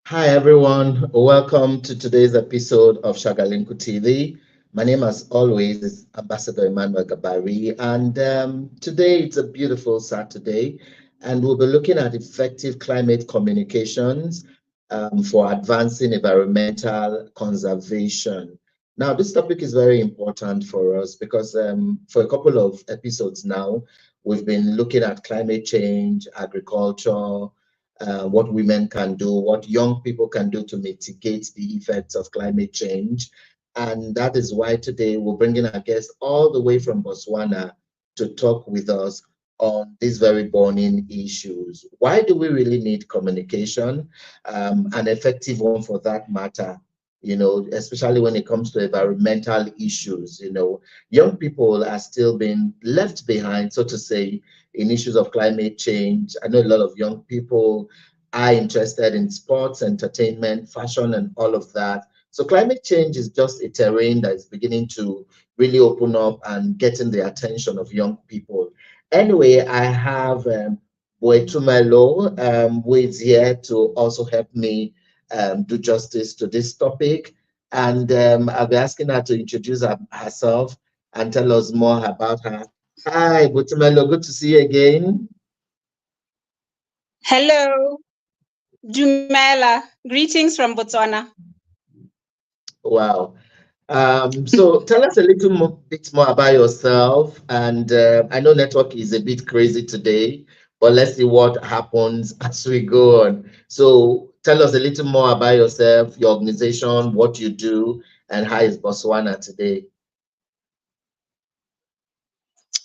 Hi, everyone. Welcome to today's episode of Shagalinku TV. My name, as always, is Ambassador Emmanuel Gabari, and today it's a beautiful Saturday, and we'll be looking at effective climate communications for advancing environmental conservation. Now, this topic is very important for us because for a couple of episodes now, we've been looking at climate change, agriculture, what women can do, what young people can do to mitigate the effects of climate change. And that is why today we're bringing our guest all the way from Botswana to talk with us on these very burning issues. Why do we really need communication? An effective one for that matter, especially when it comes to environmental issues. Young people are still being left behind, so to say, in issues of climate change. I know a lot of young people are interested in sports, entertainment, fashion, and all of that. So climate change is just a terrain that is beginning to really open up and getting the attention of young people. Anyway, I have Boitumelo, who is here to also help me do justice to this topic. And I'll be asking her to introduce herself and tell us more about her. Hi, Boitumelo, good to see you again. Hello, Dumela. Greetings from Botswana. Wow. So tell us a little bit more about yourself. And I know network is a bit crazy today, but let's see what happens as we go on. So tell us a little more about yourself, your organization, what you do, and how is Botswana today?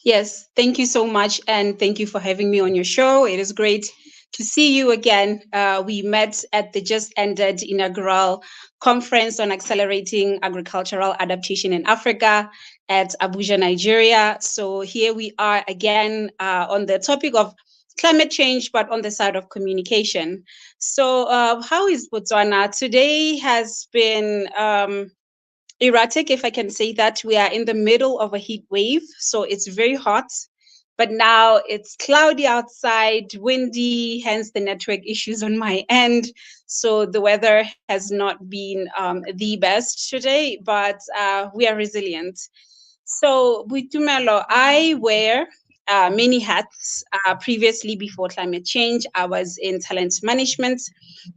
Yes, thank you so much. And thank you for having me on your show. It is great to see you again. We met at the just ended inaugural conference on accelerating agricultural adaptation in Africa at Abuja, Nigeria. So here we are again on the topic of climate change, but on the side of communication. So, how is Botswana? Today has been erratic, if I can say that. We are in the middle of a heat wave, so it's very hot. But now it's cloudy outside, windy, hence the network issues on my end. So the weather has not been the best today, but we are resilient. So, Boitumelo, I wear many hats. Previously, before climate change, I was in talent management,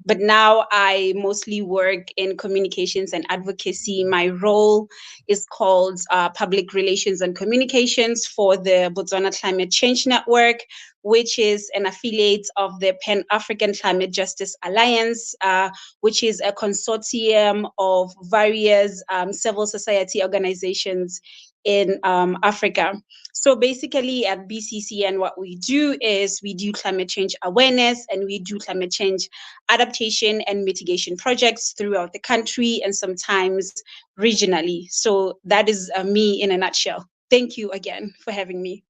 but now I mostly work in communications and advocacy. My role is called Public Relations and Communications for the Botswana Climate Change Network, which is an affiliate of the Pan African Climate Justice Alliance, which is a consortium of various civil society organizations in Africa. So basically, at BCCN, what we do is we do climate change awareness and we do climate change adaptation and mitigation projects throughout the country and sometimes regionally. So that is me in a nutshell. Thank you again for having me.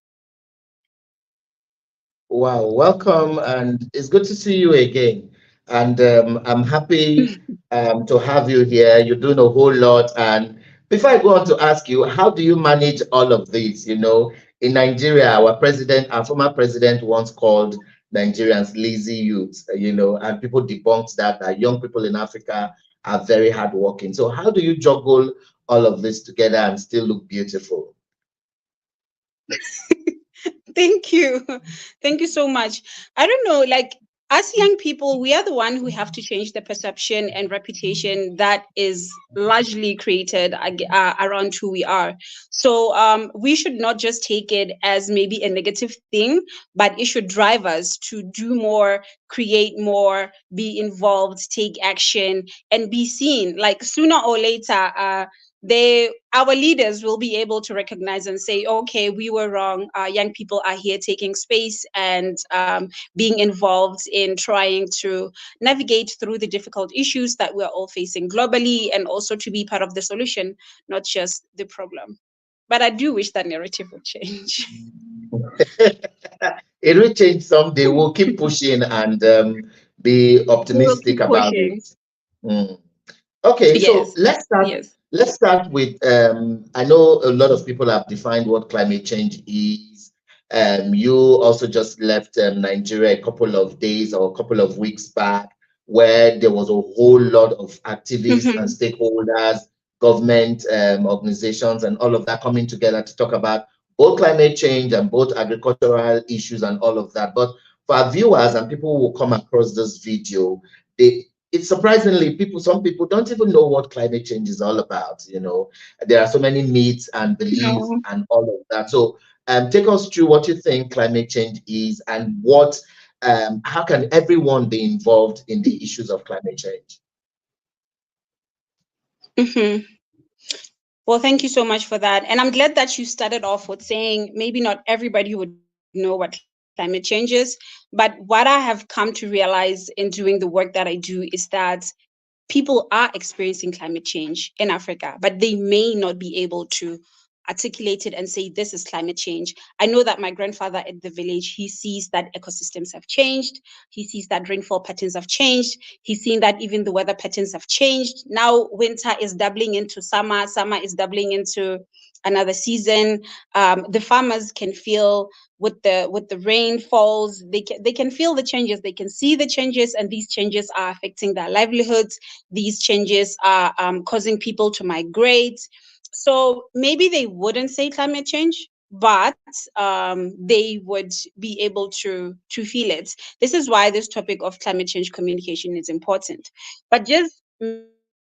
Wow, welcome, and it's good to see you again. And I'm happy to have you here. You're doing a whole lot. And before I go on to ask you, how do you manage all of this? In Nigeria, our former president once called Nigerians lazy youths, and people debunked that young people in Africa are very hardworking. So how do you juggle all of this together and still look beautiful? Thank you. Thank you so much. I don't know, like as young people, we are the one who have to change the perception and reputation that is largely created around who we are. So we should not just take it as maybe a negative thing, but it should drive us to do more, create more, be involved, take action, and be seen. Like sooner or later, our leaders will be able to recognize and say, okay, we were wrong. Young people are here taking space and being involved in trying to navigate through the difficult issues that we're all facing globally, and also to be part of the solution, not just the problem. But I do wish that narrative would change. It will change someday. We'll keep pushing and be We'll optimistic keep about it. pushing. Mm. Okay, so Yes, let's start. yes. Let's start with. I know a lot of people have defined what climate change is. You also just left Nigeria a couple of days or a couple of weeks back. where there was a whole lot of activists and Mhm. stakeholders, government organizations, and all of that coming together to talk about both climate change and both agricultural issues and all of that. But for our viewers and people who will come across this video, it's surprisingly some people don't even know what climate change is all about. There are so many myths and beliefs No. and all of that. So take us through what you think climate change is and how can everyone be involved in the issues of climate change? Mhm. Well, thank you so much for that. And I'm glad that you started off with saying maybe not everybody would know what climate change is, but what I have come to realize in doing the work that I do is that people are experiencing climate change in Africa, but they may not be able to articulate it and say this is climate change. I know that my grandfather at the village, he sees that ecosystems have changed. He sees that rainfall patterns have changed. He's seen that even the weather patterns have changed. Now winter is doubling into summer. Summer is doubling into another season. The farmers can feel with the rainfalls, they can feel the changes, they can see the changes, and these changes are affecting their livelihoods. These changes are causing people to migrate. So maybe they wouldn't say climate change, but they would be able to feel it. This is why this topic of climate change communication is important. But just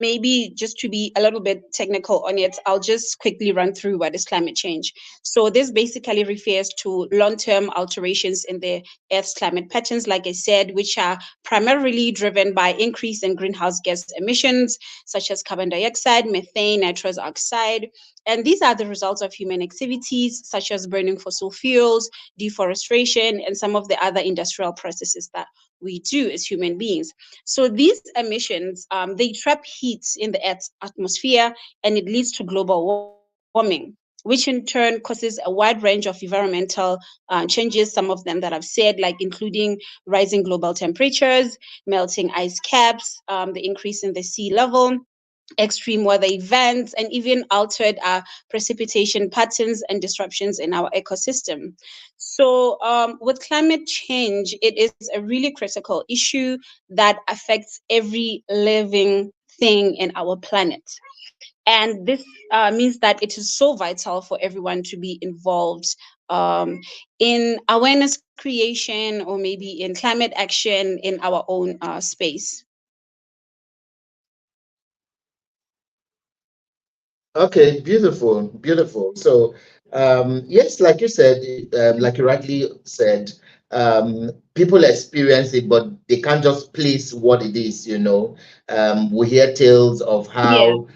maybe just to be a little bit technical on it, I'll just quickly run through what is climate change. So this basically refers to long-term alterations in the Earth's climate patterns, like I said, which are primarily driven by increase in greenhouse gas emissions, such as carbon dioxide, methane, nitrous oxide. And these are the results of human activities, such as burning fossil fuels, deforestation, and some of the other industrial processes that we do as human beings. So these emissions, they trap heat in the Earth's atmosphere, and it leads to global warming, which in turn causes a wide range of environmental changes, some of them that I've said, like including rising global temperatures, melting ice caps, the increase in the sea level, extreme weather events, and even altered precipitation patterns and disruptions in our ecosystem. So, with climate change, it is a really critical issue that affects every living thing in our planet. And this means that it is so vital for everyone to be involved in awareness creation or maybe in climate action in our own space. Okay, beautiful, beautiful. So, yes, like you said, like you rightly said, people experience it, but they can't just place what it is. We hear tales of Yeah. how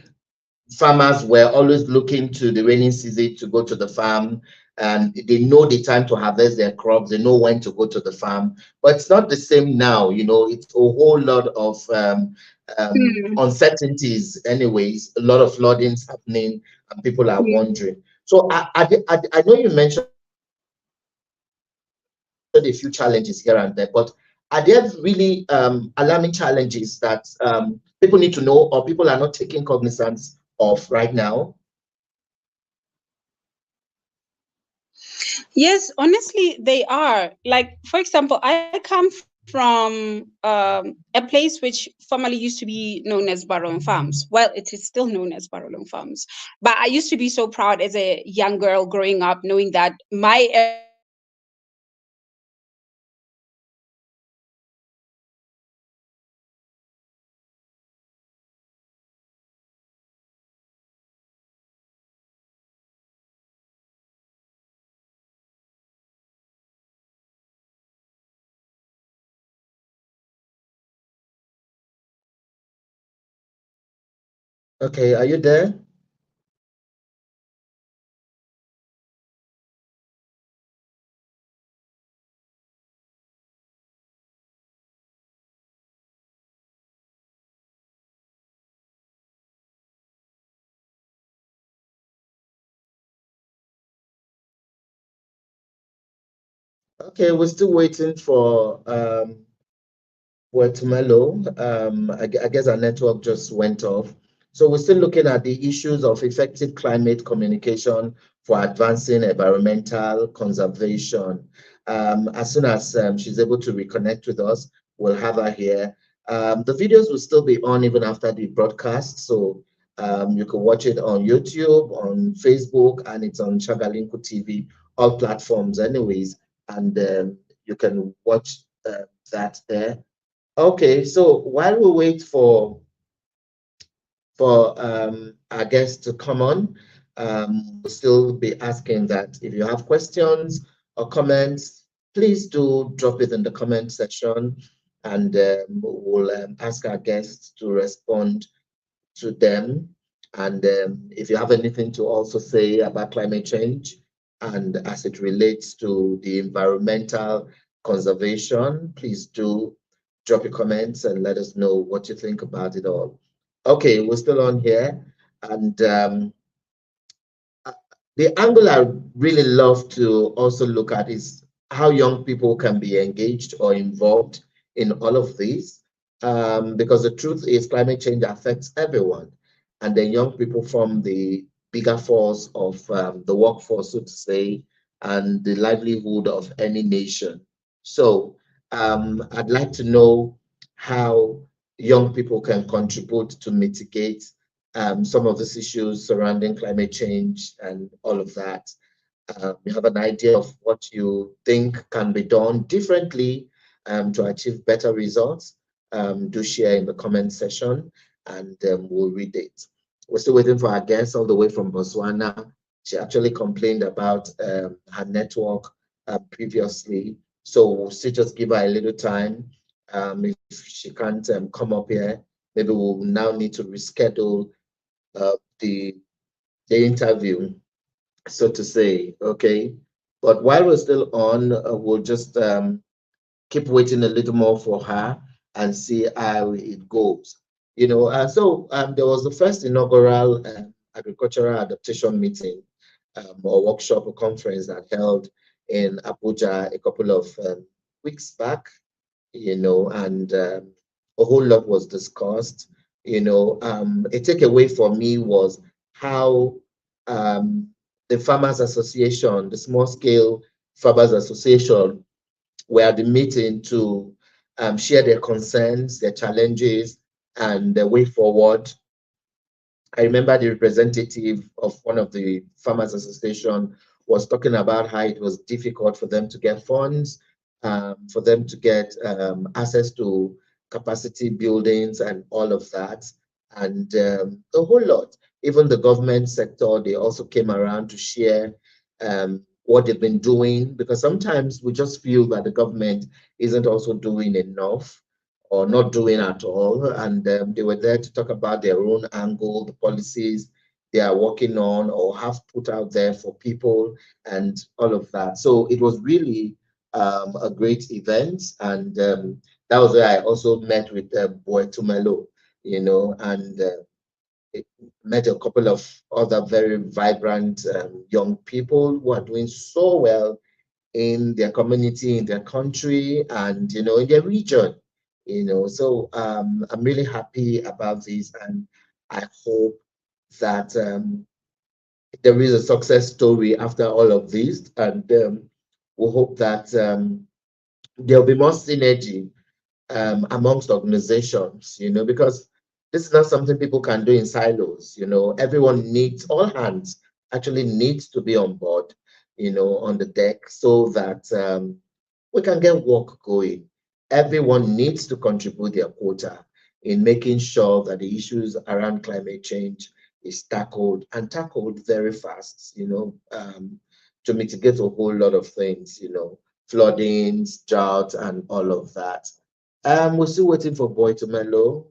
farmers were always looking to the rainy season to go to the farm, and they know the time to harvest their crops, they know when to go to the farm, but it's not the same now. It's a whole lot of Hmm. uncertainties anyways, a lot of floodings happening, and people are Yeah. wondering. So I know you mentioned a few challenges here and there, but are there really alarming challenges that people need to know or people are not taking cognizance of right now? Yes, honestly, they are. Like, for example, I come from a place which formerly used to be known as Barrow Farms. Well, it is still known as Barrow Farms. But I used to be so proud as a young girl growing up, knowing that my area was protected from flooding, Okay, are you there? Okay, we're still waiting for Boitumelo. I guess our network just went off. So we're still looking at the issues of effective climate communication for advancing environmental conservation. As soon as she's able to reconnect with us, we'll have her here. The videos will still be on even after the broadcast, so you can watch it on YouTube, on Facebook, and it's on Shagalinku TV, all platforms, anyways, and you can watch that there. Okay, so while we wait for our guests to come on, we'll still be asking that if you have questions or comments, please do drop it in the comment section, and we'll ask our guests to respond to them. And if you have anything to also say about climate change and as it relates to the environmental conservation, please do drop your comments and let us know what you think about it all. Okay, we're still on here. And uh, the angle I really love to also look at is how young people can be engaged or involved in all of this. Because the truth is, climate change affects everyone, and the young people form the bigger force of the workforce, so to say, and the livelihood of any nation. So, I'd like to know how young people can contribute to mitigate some of these issues surrounding climate change and all of that. You have an idea of what you think can be done differently to achieve better results, do share in the comment section, and we'll read it. We're still waiting for our guest all the way from Botswana. She actually complained about her network previously, so we'll still just give her a little time. If she can't come up here, maybe we'll now need to reschedule the interview, so to say. Okay, but while we're still on, we'll just keep waiting a little more for her and see how it goes. There was the first inaugural agricultural adaptation meeting or workshop or conference that held in Abuja a couple of weeks back, and a whole lot was discussed. A takeaway for me was how um, the Farmers Association, the small scale Farmers Association, were at the meeting to share their concerns, their challenges, and the way forward. I remember the representative of one of the Farmers Association was talking about how it was difficult for them to get funds, for them to get access to capacity buildings and all of that, and a whole lot. Even the government sector, they also came around to share what they've been doing, because sometimes we just feel that the government isn't also doing enough or not doing at all. And they were there to talk about their own angle, the policies they are working on or have put out there for people and all of that. So it was really a great event. And that was where I also met with Boitumelo, and met a couple of other very vibrant young people who are doing so well in their community, in their country, and in their region. So I'm really happy about this, and I hope that there is a success story after all of this, and we hope that there'll be more synergy amongst organizations, because this is not something people can do in silos. Everyone needs, all hands actually needs to be on board, on the deck, so that we can get work going. Everyone needs to contribute their quota in making sure that the issues around climate change is tackled, and tackled very fast, to mitigate a whole lot of things, floodings, drought, and all of that. We're still waiting for Boitumelo.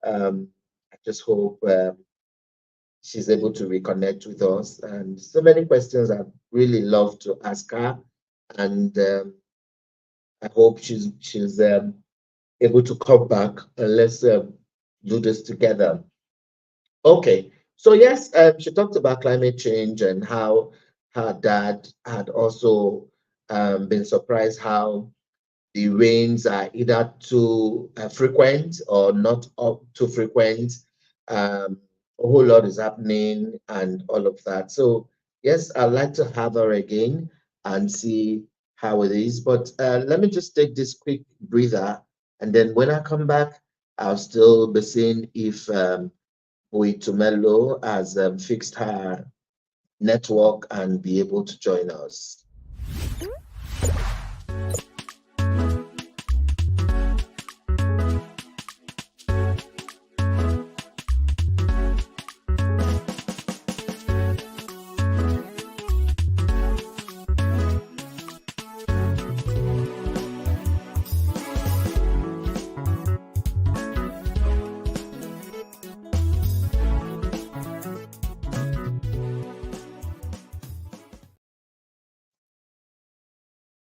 I just hope she's able to reconnect with us. And so many questions I'd really love to ask her. And I hope she's able to come back, and let's do this together. Okay. So yes, she talked about climate change and how her dad had also been surprised how the rains are either too frequent or not too frequent. A whole lot is happening and all of that. So yes, I'd like to have her again and see how it is. But let me just take this quick breather, and then when I come back, I'll still be seeing if Boitumelo has fixed her network and be able to join us.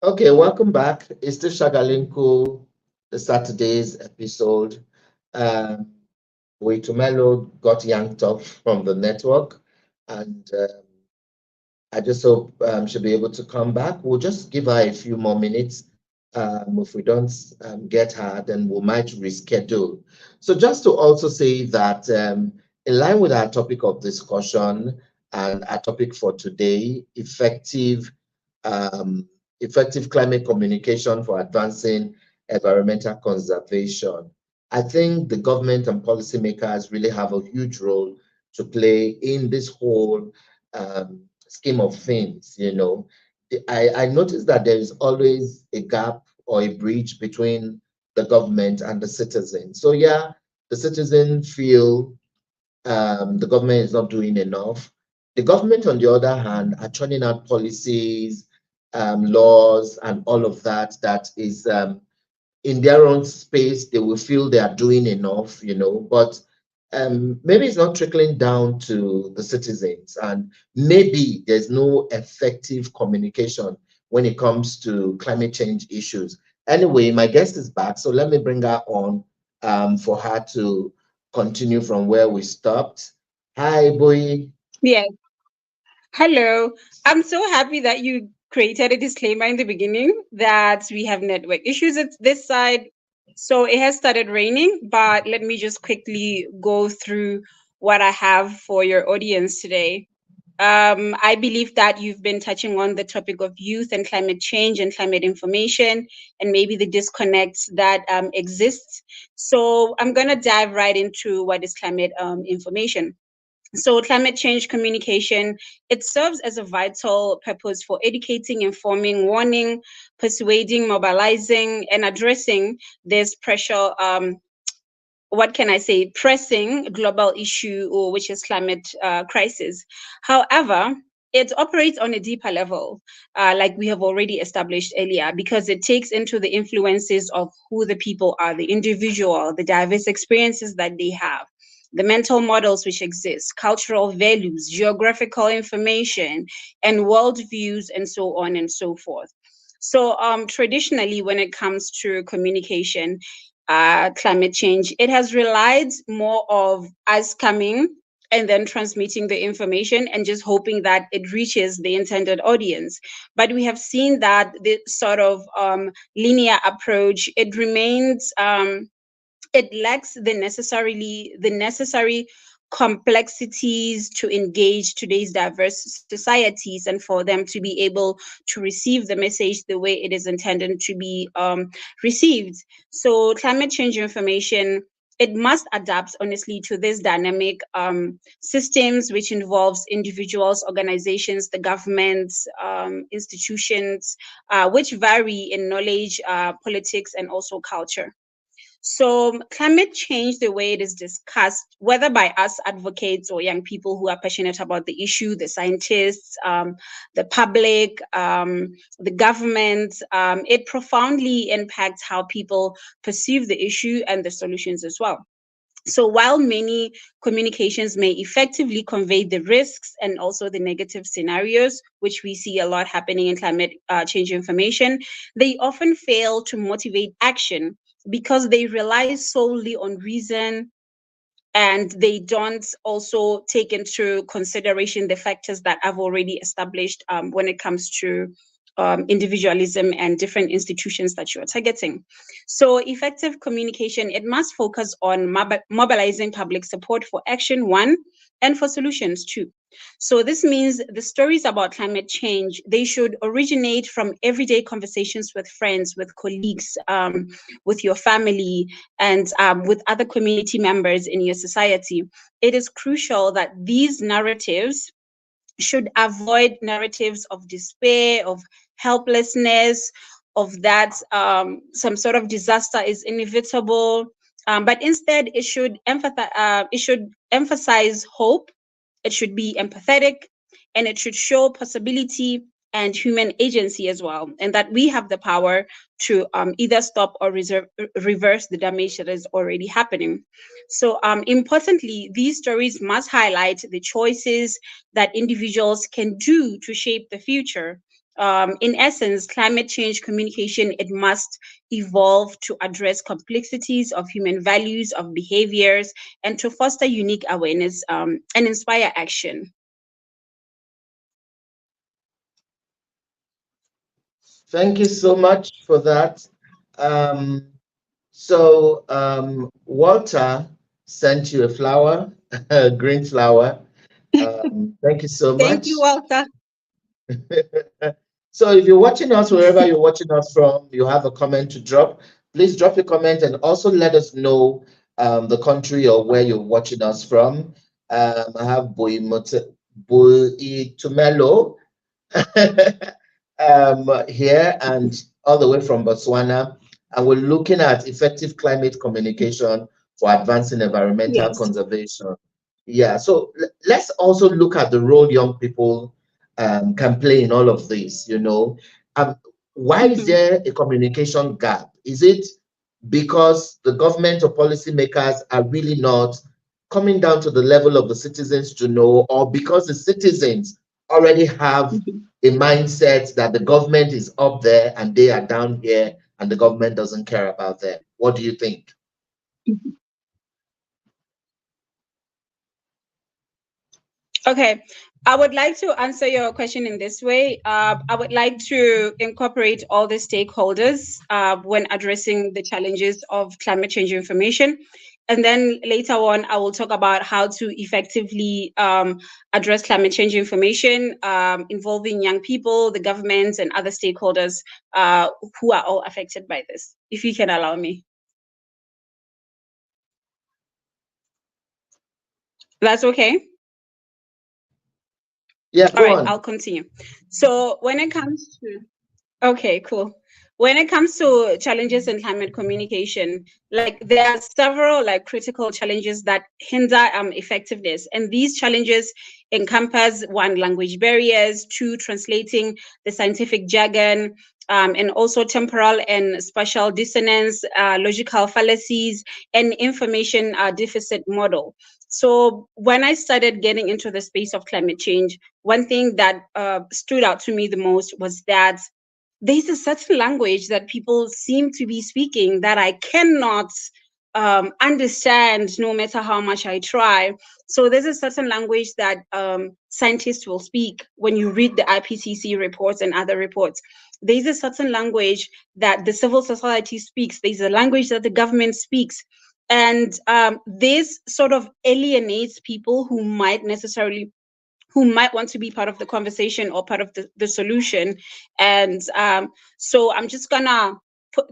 Okay, welcome back. It's the Shagalinko, the Saturday's episode. Um, Boitumelo got yanked off from the network, and I just hope she'll be able to come back. We'll just give her a few more minutes. If we don't get her, then we might reschedule. So just to also say that in line with our topic of discussion and our topic for today, um, effective climate communication for advancing environmental conservation. I think the government and policymakers really have a huge role to play in this whole scheme of things. I noticed that there is always a gap or a breach between the government and the citizen. So yeah, the citizen feel the government is not doing enough. The government, on the other hand, are churning out policies, laws, and all of that. That is in their own space, they will feel they are doing enough, but maybe it's not trickling down to the citizens, and maybe there's no effective communication when it comes to climate change issues. Anyway, my guest is back, so let me bring her on for her to continue from where we stopped. Hi, Boy. Yes. Hello. I'm so happy that you created a disclaimer in the beginning that we have network issues at this side. So it has started raining, but let me just quickly go through what I have for your audience today. I believe that you've been touching on the topic of youth and climate change and climate information, and maybe the disconnects that exists. So I'm going to dive right into what is climate information. So climate change communication, it serves as a vital purpose for educating, informing, warning, persuading, mobilizing, and addressing this pressure, what can I say, pressing global issue, or which is climate crisis. However, it operates on a deeper level, like we have already established earlier, because it takes into the influences of who the people are, the individual, the diverse experiences that they have, the mental models which exist, cultural values, geographical information, and worldviews, and so on and so forth. So, traditionally, when it comes to communication, climate change, it has relied more of us coming and then transmitting the information and just hoping that it reaches the intended audience. But we have seen that this sort of linear approach, it remains it lacks the necessary complexities to engage today's diverse societies and for them to be able to receive the message the way it is intended to be received. So climate change information, it must adapt honestly to this dynamic systems, which involves individuals, organizations, the governments, institutions, which vary in knowledge, politics, and also culture. So, climate change, the way it is discussed, whether by us advocates or young people who are passionate about the issue, the scientists, the public, the government, it profoundly impacts how people perceive the issue and the solutions as well. So while many communications may effectively convey the risks and also the negative scenarios, which we see a lot happening in climate change information, they often fail to motivate action because they rely solely on reason, and they don't also take into consideration the factors that I've already established when it comes to individualism and different institutions that you're targeting. So effective communication, it must focus on mobilizing public support for action, one, and for solutions, two. So this means the stories about climate change, they should originate from everyday conversations with friends, with colleagues, with your family, and with other community members in your society. It is crucial that these narratives should avoid narratives of despair, of helplessness, of that some sort of disaster is inevitable. But instead, it should emphasize hope, it should be empathetic, and it should show possibility and human agency as well, and that we have the power to either stop or reverse the damage that is already happening. So, importantly, these stories must highlight the choices that individuals can do to shape the future. In essence, climate change communication, it must evolve to address complexities of human values, of behaviors, and to foster unique awareness and inspire action. Thank you so much for that. Um, so Walter sent you a flower, a green flower. Thank you so Thank you, much. Walter. So if you're watching us, wherever you're watching us from, you have a comment to drop, please drop your comment and also let us know the country or where you're watching us from. I have Boitumelo here and all the way from Botswana. And we're looking at effective climate communication for advancing environmental Yes. conservation. Yeah, so let's also look at the role young people can play in all of this, you know. Um, why is Mhm. there a communication gap? Is it because the government or policymakers are really not coming down to the level of the citizens to know, or because the citizens already have Mhm. a mindset that the government is up there and they are down here and the government doesn't care about them? What do you think? Okay, I would like to answer your question in this way. I would like to incorporate all the stakeholders when addressing the challenges of climate change information. And then later on, I will talk about how to effectively address climate change information involving young people, the governments, and other stakeholders who are all affected by this, if you can allow me. That's okay. Yeah, All go right, on. I'll continue. So when it comes to Okay, cool. When it comes to challenges in climate communication, like there are several like critical challenges that hinder effectiveness, and these challenges encompass one, language barriers; two, translating the scientific jargon, and also temporal and spatial dissonance, logical fallacies, and information deficit model. So when I started getting into the space of climate change, one thing that stood out to me the most was that there's a certain language that people seem to be speaking that I cannot understand no matter how much I try. So there's a certain language that scientists will speak when you read the IPCC reports and other reports. There's a certain language that the civil society speaks. There's a language that the government speaks. And this sort of alienates people who might want to be part of the conversation or part of the solution. And so I'm just gonna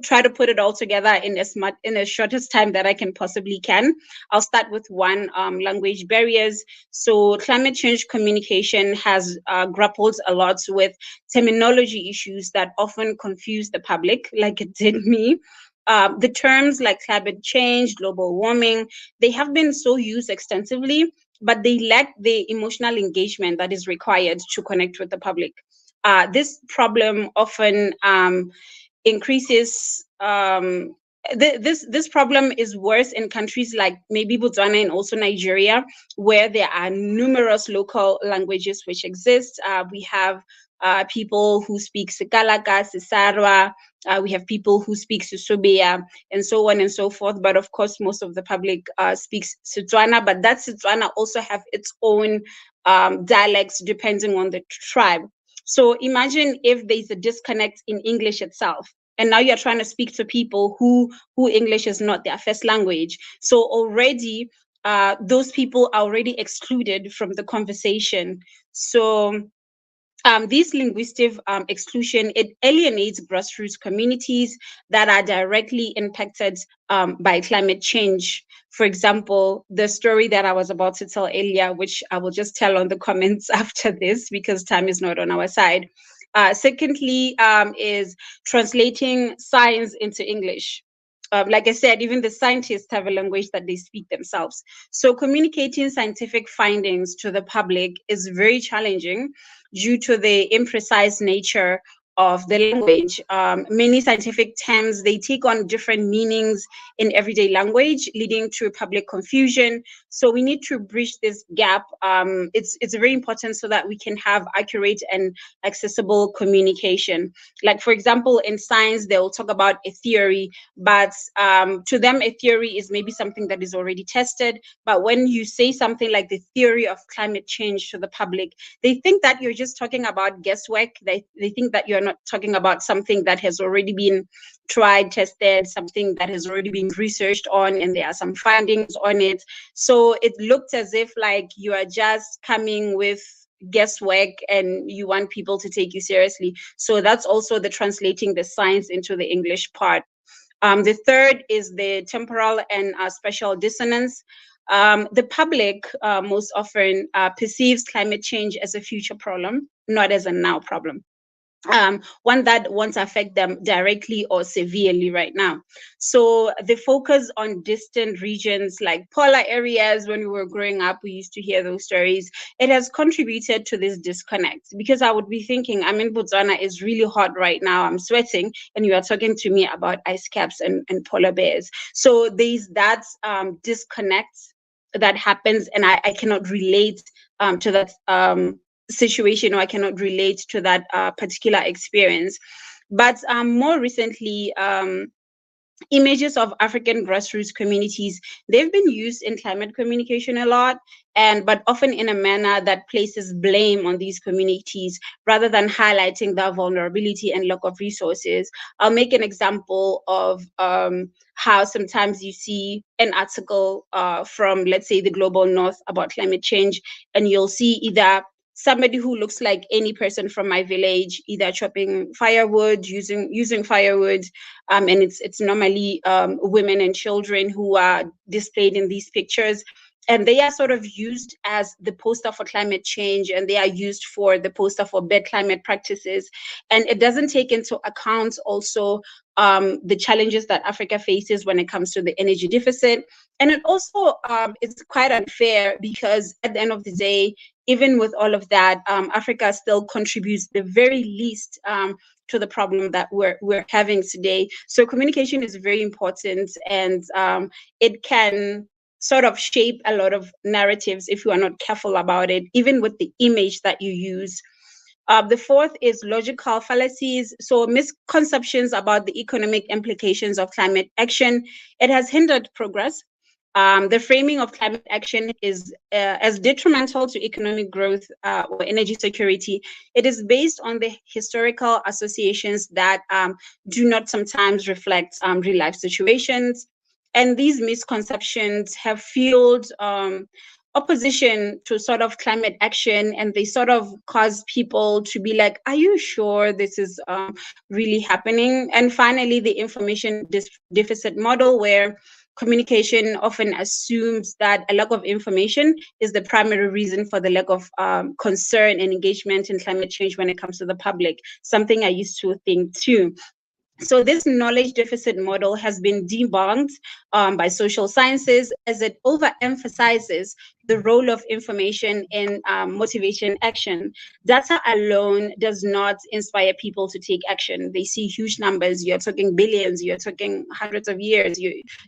try to put it all together in the shortest time that I can possibly can. I'll start with one, language barriers. So climate change communication has grappled a lot with terminology issues that often confuse the public, like it did me. The terms like climate change, global warming, they have been so used extensively, but they lack the emotional engagement that is required to connect with the public. This problem often increases. This problem is worse in countries like maybe Botswana and also Nigeria, where there are numerous local languages which exist. We have people who speak Sikalaka, Sisarwa. We have people who speak Susobea, and so on and so forth. But of course, most of the public speaks Setswana, but that Setswana also have its own dialects depending on the tribe. So imagine if there's a disconnect in English itself, and now you're trying to speak to people who English is not their first language. So already those people are already excluded from the conversation. So this linguistic exclusion, it alienates grassroots communities that are directly impacted by climate change. For example, the story that I was about to tell earlier, which I will just tell on the comments after this because time is not on our side. Secondly, is translating science into English. Like I said, even the scientists have a language that they speak themselves. So communicating scientific findings to the public is very challenging due to the imprecise nature of the language. Many scientific terms, they take on different meanings in everyday language, leading to public confusion. So we need to bridge this gap. It's very important so that we can have accurate and accessible communication. Like, for example, in science, they'll talk about a theory, but to them, a theory is maybe something that is already tested. But when you say something like the theory of climate change to the public, they think that you're just talking about guesswork. They think that you're not talking about something that has already been tried, tested, something that has already been researched on, and there are some findings on it. So it looked as if like you are just coming with guesswork and you want people to take you seriously. So that's also the translating the science into the English part. The third is the temporal and spatial dissonance. The public most often perceives climate change as a future problem, not as a now problem. One that won't affect them directly or severely right now. So the focus on distant regions like polar areas, when we were growing up, we used to hear those stories. It has contributed to this disconnect because I would be thinking, I'm in Botswana, it's really hot right now, I'm sweating, and you are talking to me about ice caps and polar bears. So there's that disconnect that happens, and I cannot relate to that situation, or I cannot relate to that particular experience. But more recently, images of African grassroots communities, they've been used in climate communication a lot, but often in a manner that places blame on these communities rather than highlighting their vulnerability and lack of resources. I'll make an example of how sometimes you see an article from, let's say, the global north about climate change, and you'll see either somebody who looks like any person from my village, either chopping firewood, using firewood, and it's normally women and children who are displayed in these pictures. And they are sort of used as the poster for climate change, and they are used for the poster for bad climate practices. And it doesn't take into account also the challenges that Africa faces when it comes to the energy deficit. And it also it's quite unfair because at the end of the day, even with all of that, Africa still contributes the very least to the problem that we're having today. So communication is very important, and it can sort of shape a lot of narratives if you are not careful about it, even with the image that you use. The fourth is logical fallacies. So misconceptions about the economic implications of climate action. It has hindered progress. The framing of climate action is as detrimental to economic growth or energy security. It is based on the historical associations that do not sometimes reflect real life situations. And these misconceptions have fueled opposition to sort of climate action, and they sort of cause people to be like, are you sure this is really happening? And finally, the information deficit model, where communication often assumes that a lack of information is the primary reason for the lack of concern and engagement in climate change when it comes to the public, something I used to think too. So this knowledge deficit model has been debunked by social sciences, as it overemphasizes the role of information in motivation action. Data alone does not inspire people to take action. They see huge numbers. You're talking billions. You're talking hundreds of years.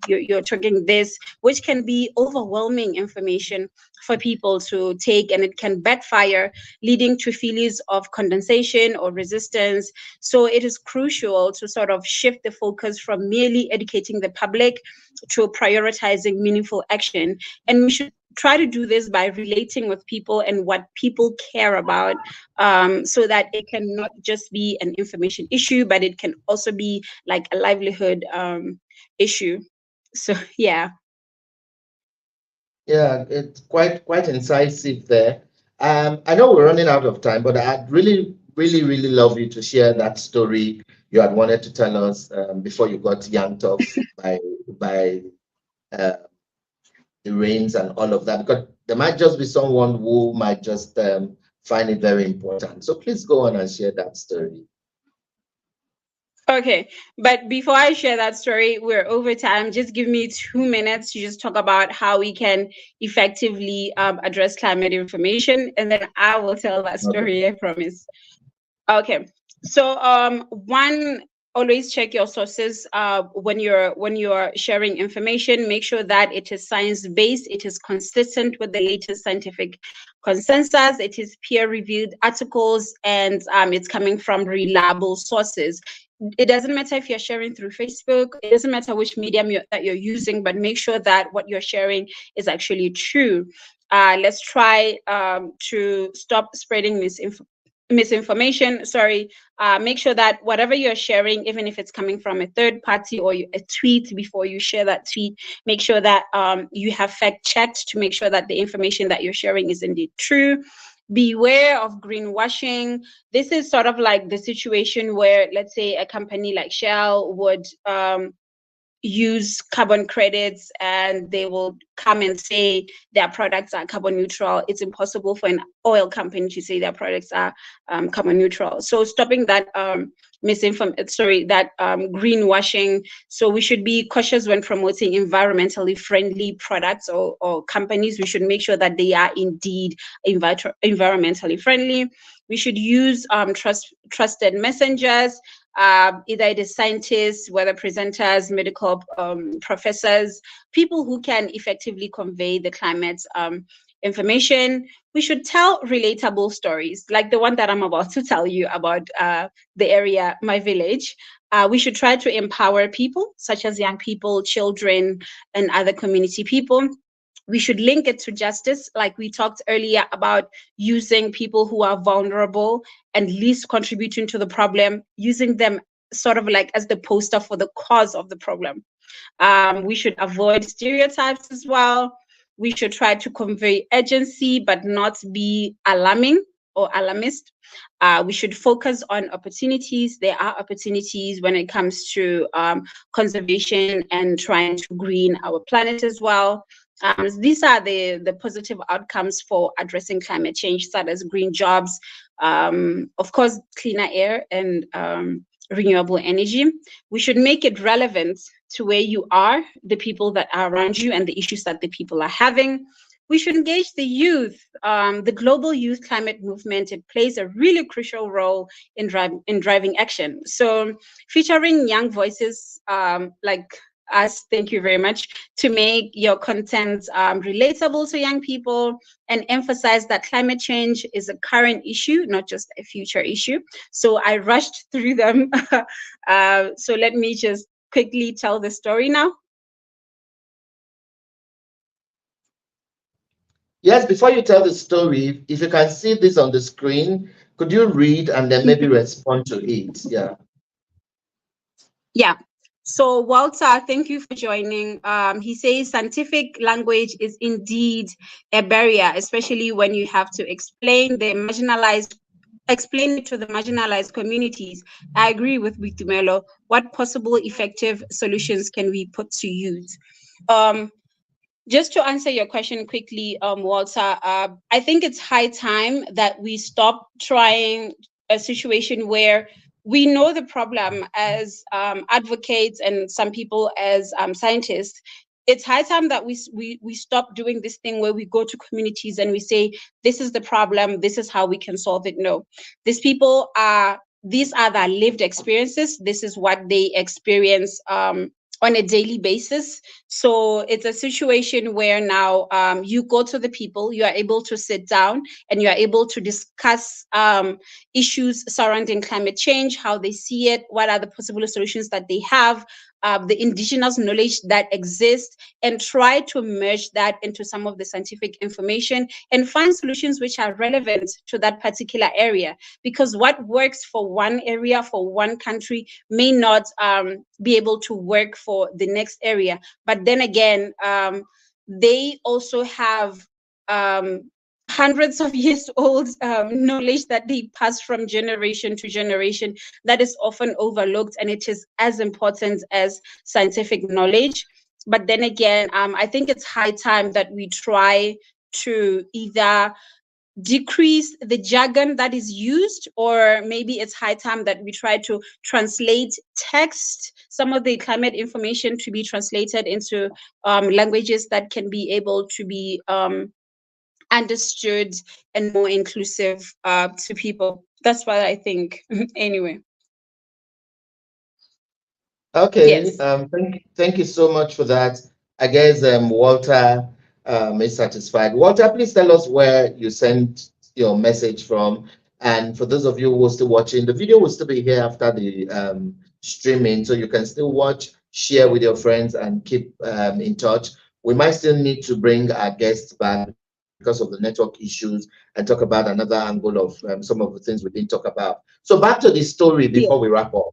You're talking this, which can be overwhelming information for people to take, and it can backfire, leading to feelings of condensation or resistance. So it is crucial to sort of shift the focus from merely educating the public to prioritizing meaningful action. And we should try to do this by relating with people and what people care about, so that it can not just be an information issue, but it can also be like a livelihood issue. So yeah. Yeah, it's quite incisive there. I know we're running out of time, but I'd really love you to share that story you had wanted to tell us before you got yanked off by uh, the rains and all of that, because there might just be someone who might just find it very important. So please go on and share that story. Okay, but before I share that story, we're over time. Just give me 2 minutes to just talk about how we can effectively address climate information, and then I will tell that Okay. story, I promise. Okay. So one, always check your sources when you're sharing information. Make sure that it is science based, it is consistent with the latest scientific consensus, it is peer reviewed articles, and it's coming from reliable sources. It doesn't matter if you're sharing through Facebook, it doesn't matter which medium that you're using, but make sure that what you're sharing is actually true. Let's try to stop spreading misinformation. Sorry. Make sure that whatever you're sharing, even if it's coming from a third party or a tweet, before you share that tweet, make sure that you have fact checked to make sure that the information that you're sharing is indeed true. Beware of greenwashing. This is sort of like the situation where, let's say, a company like Shell would use carbon credits, and they will come and say their products are carbon neutral. It's impossible for an oil company to say their products are carbon neutral. So stopping that greenwashing. So we should be cautious when promoting environmentally friendly products or companies. We should make sure that they are indeed environmentally friendly. We should use trusted messengers, either it is scientists, whether presenters, medical professors, people who can effectively convey the climate information. We should tell relatable stories, like the one that I'm about to tell you about the area, my village. We should try to empower people, such as young people, children, and other community people. We should link it to justice, like we talked earlier about using people who are vulnerable and least contributing to the problem, using them sort of like as the poster for the cause of the problem. We should avoid stereotypes as well. We should try to convey urgency, but not be alarming or alarmist. We should focus on opportunities. There are opportunities when it comes to conservation and trying to green our planet as well. These are the positive outcomes for addressing climate change, such as green jobs, of course, cleaner air, and renewable energy. We should make it relevant to where you are, the people that are around you, and the issues that the people are having. We should engage the youth. The global youth climate movement, it plays a really crucial role in driving action. So featuring young voices like us, thank you very much, to make your content relatable to young people and emphasize that climate change is a current issue, not just a future issue. So I rushed through them. So let me just quickly tell the story now. Yes, before you tell the story, if you can see this on the screen, could you read and then maybe respond to it? Yeah. Yeah. So Walter, thank you for joining. He says scientific language is indeed a barrier, especially when you have to explain it to the marginalized communities. I agree with Boitumelo. What possible effective solutions can we put to use? Just to answer your question quickly, Walter, I think it's high time that we stop trying a situation where we know the problem as advocates and some people as scientists. It's high time that we stop doing this thing where we go to communities and we say, this is the problem, this is how we can solve it. No, these are their lived experiences. This is what they experience on a daily basis. So it's a situation where now you go to the people, you are able to sit down and you are able to discuss issues surrounding climate change, how they see it, what are the possible solutions that they have, the indigenous knowledge that exists, and try to merge that into some of the scientific information and find solutions which are relevant to that particular area. Because what works for one area, for one country, may not be able to work for the next area. But then again, they also have hundreds of years old knowledge that they pass from generation to generation that is often overlooked, and it is as important as scientific knowledge. But then again, I think it's high time that we try to either decrease the jargon that is used, or maybe it's high time that we try to translate text, some of the climate information to be translated into languages that can be able to be understood and more inclusive to people. That's what I think. Anyway. Okay, Yes. thank you so much for that. I guess Walter is satisfied. Walter, please tell us where you sent your message from. And for those of you who are still watching, the video will still be here after the streaming, so you can still watch, share with your friends, and keep in touch. We might still need to bring our guests back because of the network issues and talk about another angle of some of the things we didn't talk about. So back to the story before we wrap up.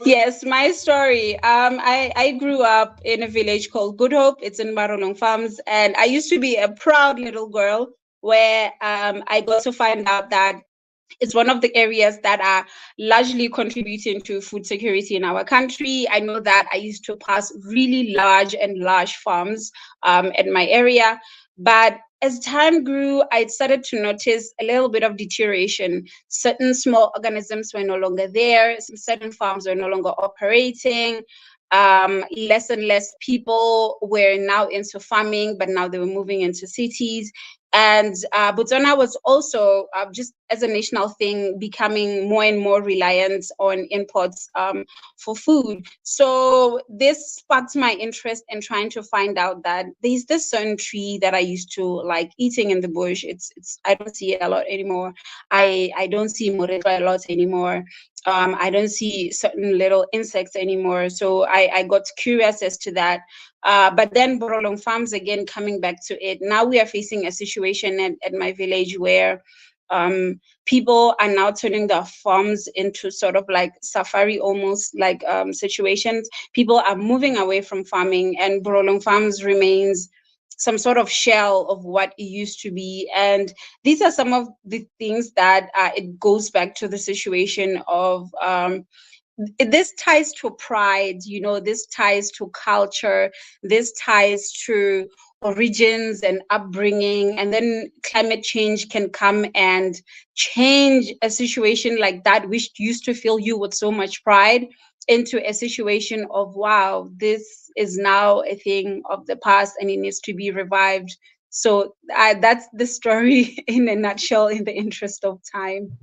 Yes, my story. I grew up in a village called Good Hope. It's in Marulong Farms, and I used to be a proud little girl where I got to find out that it's one of the areas that are largely contributing to food security in our country. I know that I used to pass really large farms in my area, but as time grew, I started to notice a little bit of deterioration. Certain small organisms were no longer there. Certain farms were no longer operating. Less and less people were now into farming, but now they were moving into cities. And Botswana was also, just as a national thing, becoming more and more reliant on imports for food. So this sparked my interest in trying to find out that there's this certain tree that I used to like eating in the bush. It's I don't see it a lot anymore. I don't see moretlwa a lot anymore. I don't see certain little insects anymore. So I got curious as to that. But then Borolong Farms, again, coming back to it, now we are facing a situation at my village where people are now turning their farms into sort of like safari almost like situations. People are moving away from farming, and Borolong Farms remains some sort of shell of what it used to be. And these are some of the things that it goes back to the situation of this ties to pride, this ties to culture, this ties to origins and upbringing. And then climate change can come and change a situation like that, which used to fill you with so much pride, into a situation of, wow, this is now a thing of the past and it needs to be revived. So that's the story in a nutshell, in the interest of time.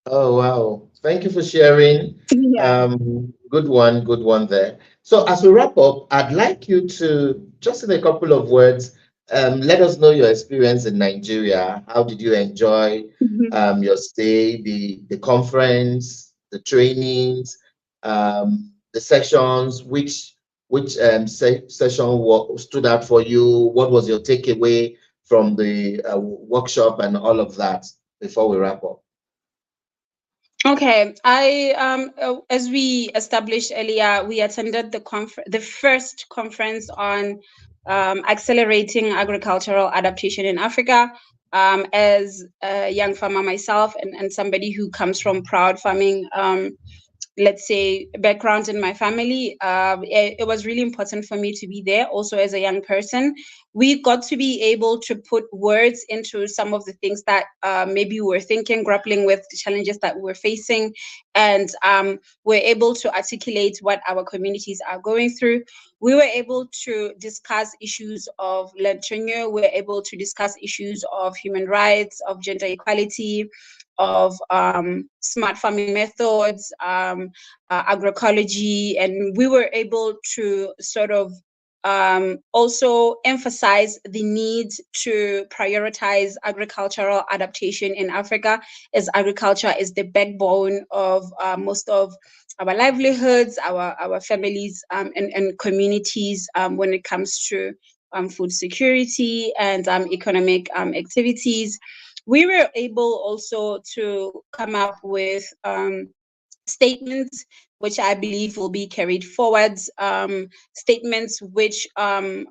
Oh, wow. Thank you for sharing. Yeah. Good one there. So as we wrap up, I'd like you to, just in a couple of words, let us know your experience in Nigeria. How did you enjoy your stay, the conference, the trainings, the sessions? Which session stood out for you? What was your takeaway from the workshop and all of that before we wrap up? Okay, as we established earlier, we attended the first conference on accelerating agricultural adaptation in Africa. As a young farmer myself, and somebody who comes from proud farming, let's say, background in my family, it was really important for me to be there. Also, as a young person, we got to be able to put words into some of the things that maybe we were thinking, grappling with the challenges that we're facing, and we're able to articulate what our communities are going through. We were able to discuss issues of land tenure. We were able to discuss issues of human rights, of gender equality, of smart farming methods, agroecology, and we were able to sort of also emphasize the need to prioritize agricultural adaptation in Africa, as agriculture is the backbone of most of our livelihoods, our families, and communities when it comes to food security and economic activities. We were able also to come up with statements which I believe will be carried forward, statements which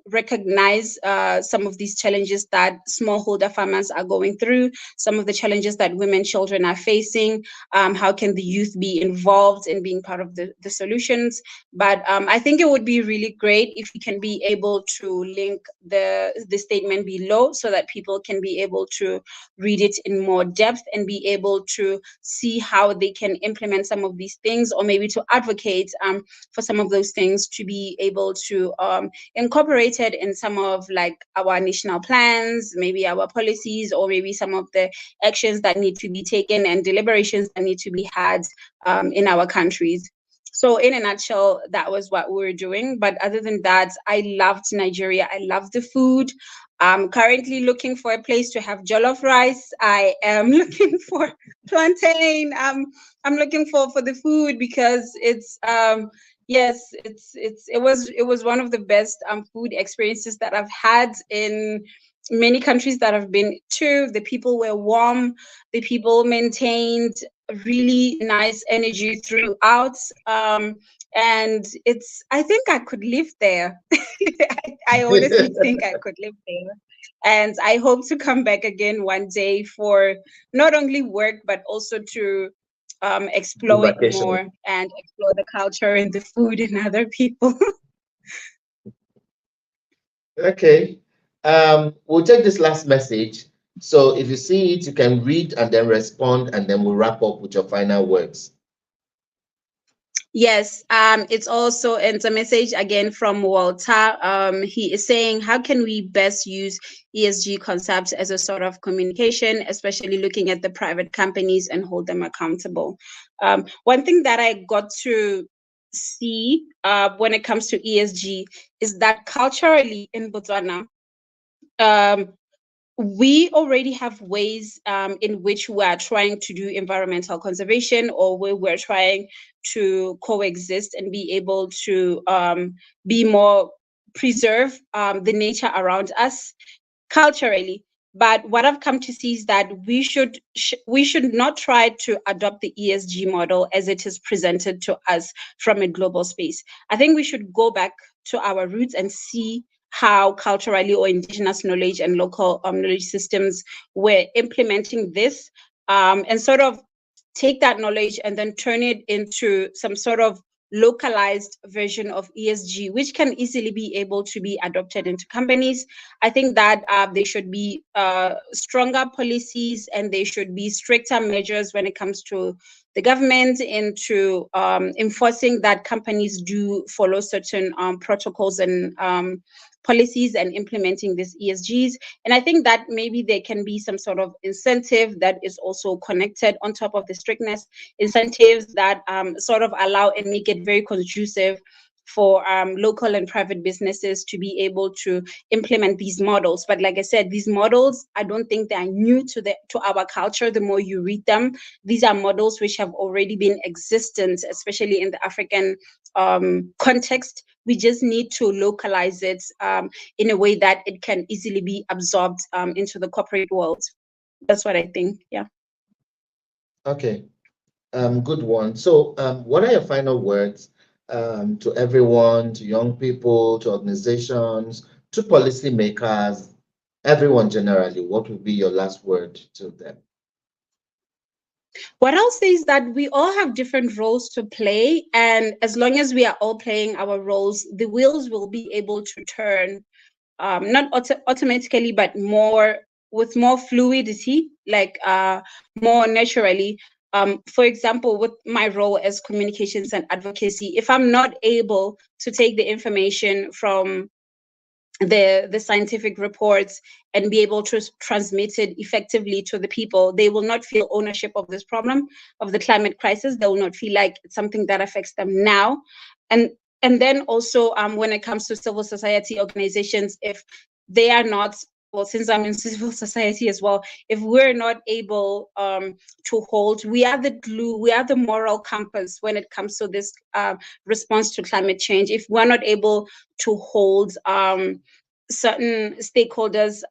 recognize some of these challenges that smallholder farmers are going through, some of the challenges that women, children are facing, how can the youth be involved in being part of the solutions. But I think it would be really great if we can be able to link the statement below so that people can be able to read it in more depth and be able to see how they can implement some of these things, or maybe to advocate for some of those things to be able to incorporate it in some of like our national plans, maybe our policies, or maybe some of the actions that need to be taken and deliberations that need to be had in our countries. So in a nutshell, that was what we were doing. But other than that, I loved Nigeria. I loved the food. I'm currently looking for a place to have jollof rice. I am looking for plantain. I'm looking for the food because it's yes, it was one of the best food experiences that I've had in many countries that I've been to. The people were warm. The people maintained really nice energy throughout. And I think I could live there. I honestly think I could live there. And I hope to come back again one day for not only work, but also to explore it Vacation. more and explore the culture and the food and other people. Okay. We'll take this last message. So if you see it, you can read and then respond, and then we'll wrap up with your final words. Yes, it's a message again from Walter. He is saying, how can we best use ESG concepts as a sort of communication, especially looking at the private companies and hold them accountable? One thing that I got to see when it comes to ESG is that culturally in Botswana, um, we already have ways in which we are trying to do environmental conservation, or where we're trying to coexist and be able to be more preserve the nature around us culturally. But what I've come to see is that we should not try to adopt the ESG model as it is presented to us from a global space. I think we should go back to our roots and see how culturally or indigenous knowledge and local knowledge systems were implementing this, and sort of take that knowledge and then turn it into some sort of localized version of ESG, which can easily be able to be adopted into companies. I think that there should be stronger policies and there should be stricter measures when it comes to the government into enforcing that companies do follow certain protocols and policies and implementing these ESGs. And I think that maybe there can be some sort of incentive that is also connected on top of the strictness, incentives that sort of allow and make it very conducive for local and private businesses to be able to implement these models. But like I said, these models, I don't think they are new to our culture. The more you read them, these are models which have already been existent, especially in the African context. We just need to localize it in a way that it can easily be absorbed into the corporate world. That's what I think. Yeah. Okay. Good one. So, what are your final words to everyone, to young people, to organizations, to policymakers, everyone generally? What would be your last word to them? What I'll say is that we all have different roles to play, and as long as we are all playing our roles, the wheels will be able to turn, not automatically, but more with more fluidity, like more naturally. For example, with my role as communications and advocacy, if I'm not able to take the information from the scientific reports and be able to transmit it effectively to the people, they will not feel ownership of this problem of the climate crisis. They will not feel like it's something that affects them now. and and then also when it comes to civil society organizations, if they are not, well, since I'm in civil society as well, if we're not able to hold, we are the glue, we are the moral compass when it comes to this response to climate change. If we're not able to hold certain stakeholders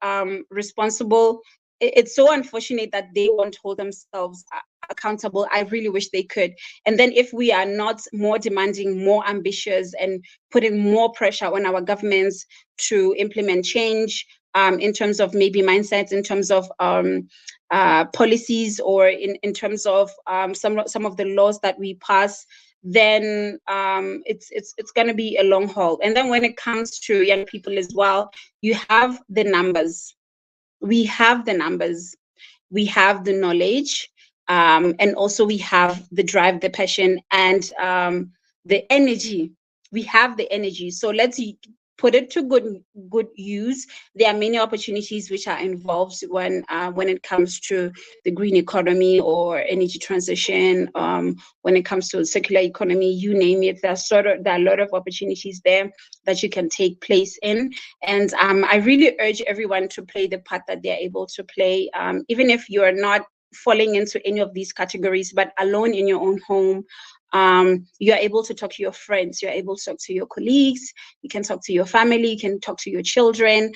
responsible, it's so unfortunate that they won't hold themselves accountable. I really wish they could. And then if we are not more demanding, more ambitious, and putting more pressure on our governments to implement change, in terms of maybe mindsets, in terms of policies, or in terms of some of the laws that we pass, then it's going to be a long haul. And then when it comes to young people as well, you have the numbers. We have the numbers. We have the knowledge, and also we have the drive, the passion, and the energy. We have the energy. So let's put it to good use. There are many opportunities which are involved when it comes to the green economy or energy transition. When it comes to circular economy, you name it, there are a lot of opportunities there that you can take place in. And I really urge everyone to play the part that they're able to play, even if you are not falling into any of these categories, but alone in your own home. You're able to talk to your friends, you're able to talk to your colleagues, you can talk to your family, you can talk to your children,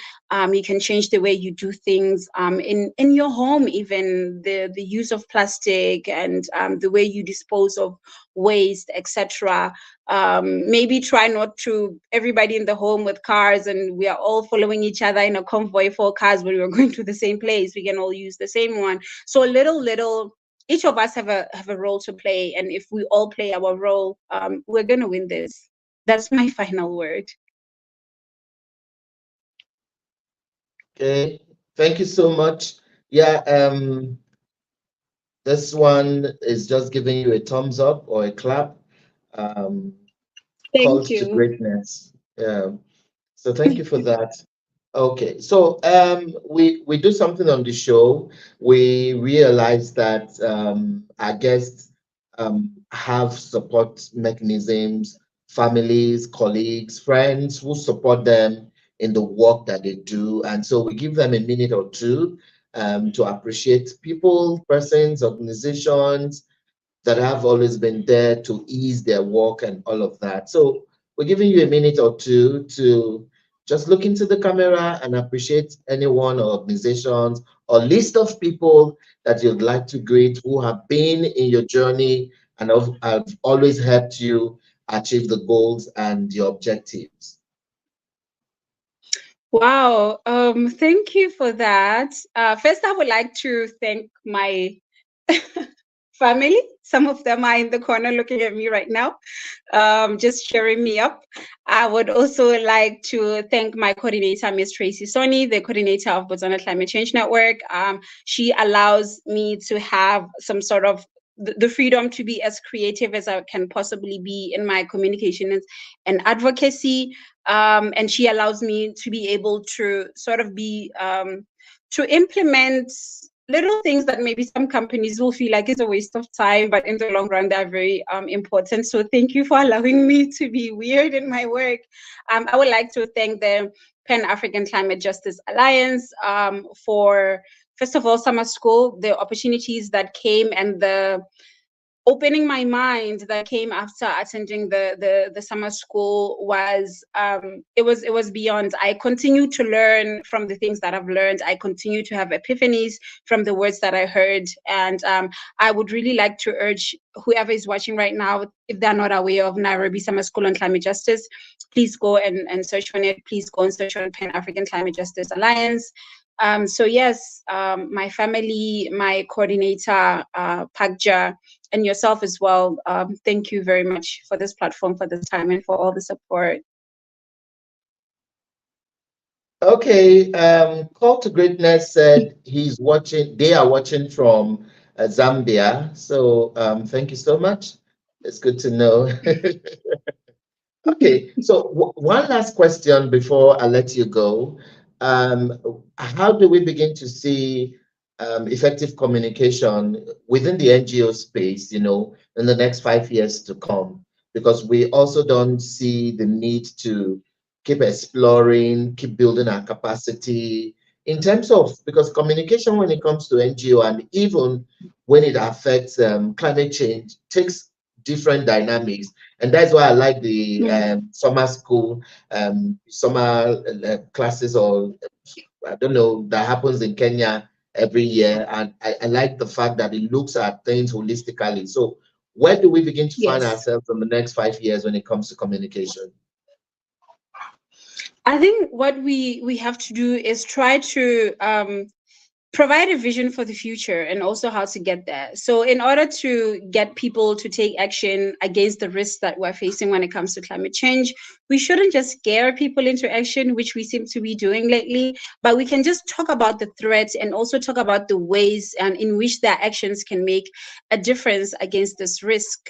you can change the way you do things in your home, even the use of plastic, and the way you dispose of waste, etc. Maybe try not to everybody in the home with cars and we are all following each other in a convoy for cars, but we're going to the same place, we can all use the same one. So little each of us have a role to play, and if we all play our role, we're going to win this. That's my final word. Okay, thank you so much. Yeah, this one is just giving you a thumbs up or a clap. Called Thank to you. greatness. Yeah. So thank you for that. Okay, so we do something on the show. We realize that our guests have support mechanisms, families, colleagues, friends who support them in the work that they do, and so we give them a minute or two to appreciate people, persons, organizations that have always been there to ease their work and all of that. So we're giving you a minute or two to just look into the camera and appreciate anyone or organizations or list of people that you'd like to greet who have been in your journey and have always helped you achieve the goals and your objectives. Wow. Thank you for that. First, I would like to thank my family. Some of them are in the corner looking at me right now, just cheering me up. I would also like to thank my coordinator, Ms. Tracy Soni, the coordinator of Botswana Climate Change Network. She allows me to have some sort of the freedom to be as creative as I can possibly be in my communication and advocacy. And she allows me to be able to sort of be to implement little things that maybe some companies will feel like it's a waste of time, but in the long run, they're very important. So thank you for allowing me to be weird in my work. I would like to thank the Pan-African Climate Justice Alliance for, first of all, summer school, the opportunities that came and the opening my mind that came after attending the summer school was it was beyond. I continue to learn from the things that I've learned. I continue to have epiphanies from the words that I heard, and I would really like to urge whoever is watching right now, if they're not aware of Nairobi Summer School on Climate Justice, please go and search on it. Please go and search on Pan-African Climate Justice Alliance. So yes, my family, my coordinator, Pagja, and yourself as well. Thank you very much for this platform, for this time, and for all the support. Okay, Call to Greatness said he's watching, they are watching from Zambia. So thank you so much. It's good to know. Okay, so one last question before I let you go. How do we begin to see effective communication within the NGO space, you know, in the next 5 years to come? Because we also don't see the need to keep exploring, keep building our capacity in terms of, because communication when it comes to NGO and even when it affects climate change takes different dynamics. And that's why I like the summer school, summer classes, or I don't know, that happens in Kenya every year. And I like the fact that it looks at things holistically. So where do we begin to find Yes. ourselves in the next 5 years when it comes to communication? I think what we have to do is try to provide a vision for the future and also how to get there. So, in order to get people to take action against the risks that we're facing when it comes to climate change, we shouldn't just scare people into action, which we seem to be doing lately, but we can just talk about the threats and also talk about the ways in which their actions can make a difference against this risk.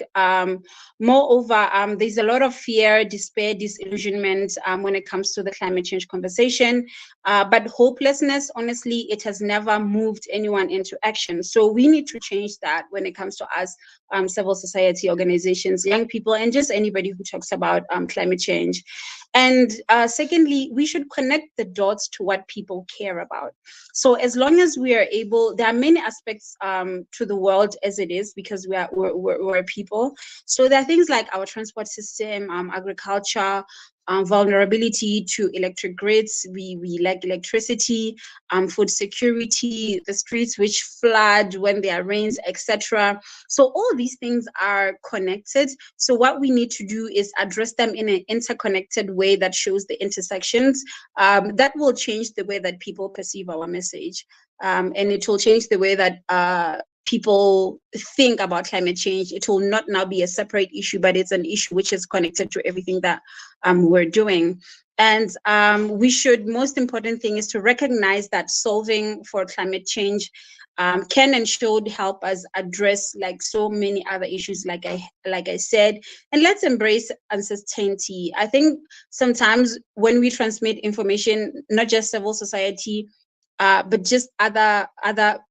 Moreover, there's a lot of fear, despair, disillusionment when it comes to the climate change conversation. But hopelessness, honestly, it has never moved anyone into action. So we need to change that when it comes to us, civil society organizations, young people, and just anybody who talks about climate change. And secondly, we should connect the dots to what people care about. So as long as we are able, there are many aspects to the world as it is, because we're people. So there are things like our transport system, agriculture, vulnerability to electric grids. We lack electricity, food security, the streets which flood when there are rains, etc. So all these things are connected. So what we need to do is address them in an interconnected way that shows the intersections. That will change the way that people perceive our message, and it will change the way that people think about climate change. It will not now be a separate issue, but it's an issue which is connected to everything that we're doing. And we should, most important thing is to recognize that solving for climate change can and should help us address like so many other issues, like I said. And let's embrace uncertainty. I think sometimes when we transmit information, not just civil society, but just other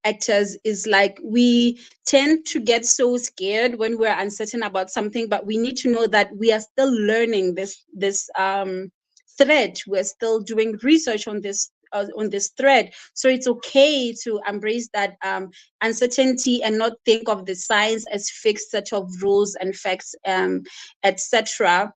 actors, is like we tend to get so scared when we're uncertain about something, but we need to know that we are still learning this thread. We're still doing research on this thread. So it's okay to embrace that uncertainty and not think of the science as fixed set of rules and facts, etc.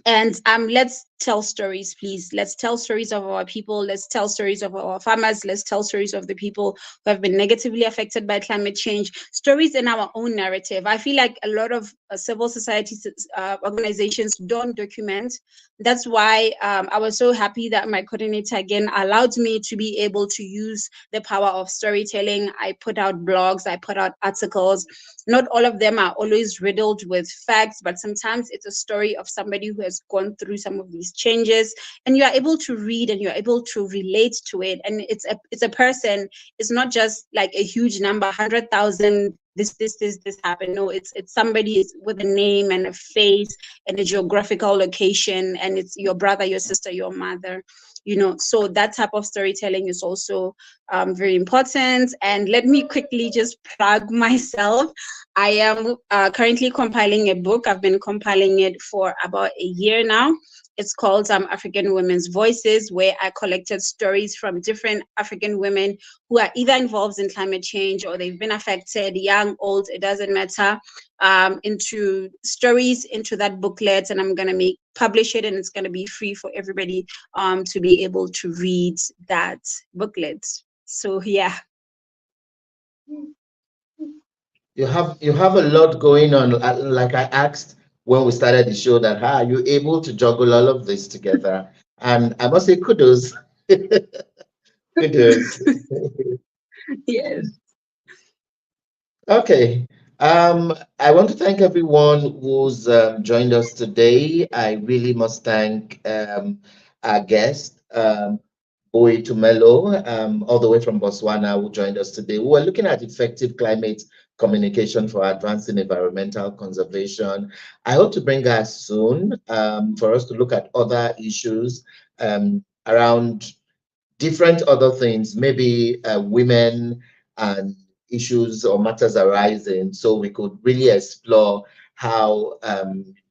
And let's tell stories, please. Let's tell stories of our people. Let's tell stories of our farmers. Let's tell stories of the people who have been negatively affected by climate change. Stories in our own narrative. I feel like a lot of civil society organizations don't document. That's why I was so happy that my coordinator again allowed me to be able to use the power of storytelling. I put out blogs, I put out articles. Not all of them are always riddled with facts, but sometimes it's a story of somebody who has gone through some of these changes, and you are able to read and you're able to relate to it. And it's a person. It's not just like a huge number, 100,000. This happened. No, it's somebody with a name and a face and a geographical location, and it's your brother, your sister, your mother. So that type of storytelling is also very important. And let me quickly just plug myself. I am currently compiling a book. I've been compiling it for about a year now. It's called African Women's Voices, where I collected stories from different African women who are either involved in climate change or they've been affected, young, old, it doesn't matter, into stories into that booklet. And I'm going to publish it, and it's going to be free for everybody to be able to read that booklet. So, yeah. You have a lot going on. Like I asked when we started the show, that how are you able to juggle all of this together? And I must say kudos. Kudos. Yes. Okay. I want to thank everyone who's joined us today. I really must thank our guest, Boitumelo, all the way from Botswana, who joined us today. We were looking at effective climate communication for advancing environmental conservation. I hope to bring her soon for us to look at other issues around different other things, maybe women and issues or matters arising. So we could really explore how,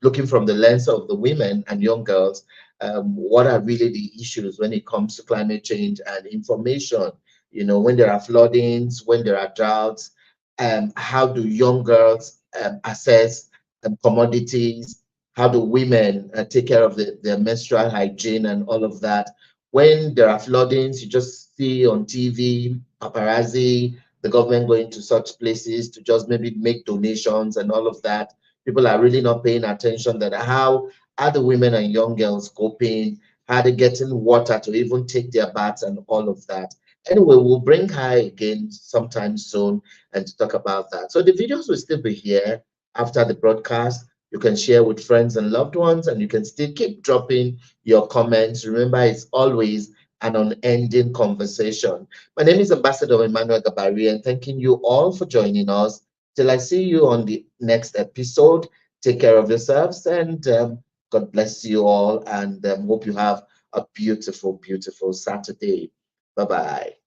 looking from the lens of the women and young girls, what are really the issues when it comes to climate change and information. When there are floodings, when there are droughts, how do young girls assess commodities? How do women take care of their menstrual hygiene and all of that? When there are floodings, you just see on TV, paparazzi, the government going to such places to just maybe make donations and all of that. People are really not paying attention that how are the women and young girls coping, how they getting water to even take their baths and all of that. Anyway, we'll bring her again sometime soon and to talk about that. So the videos will still be here after the broadcast. You can share with friends and loved ones, and you can still keep dropping your comments. Remember, it's always an unending conversation. My name is Ambassador Emmanuel Gabari, and thanking you all for joining us. Till I see you on the next episode, take care of yourselves, and God bless you all, and hope you have a beautiful, beautiful Saturday. Bye bye.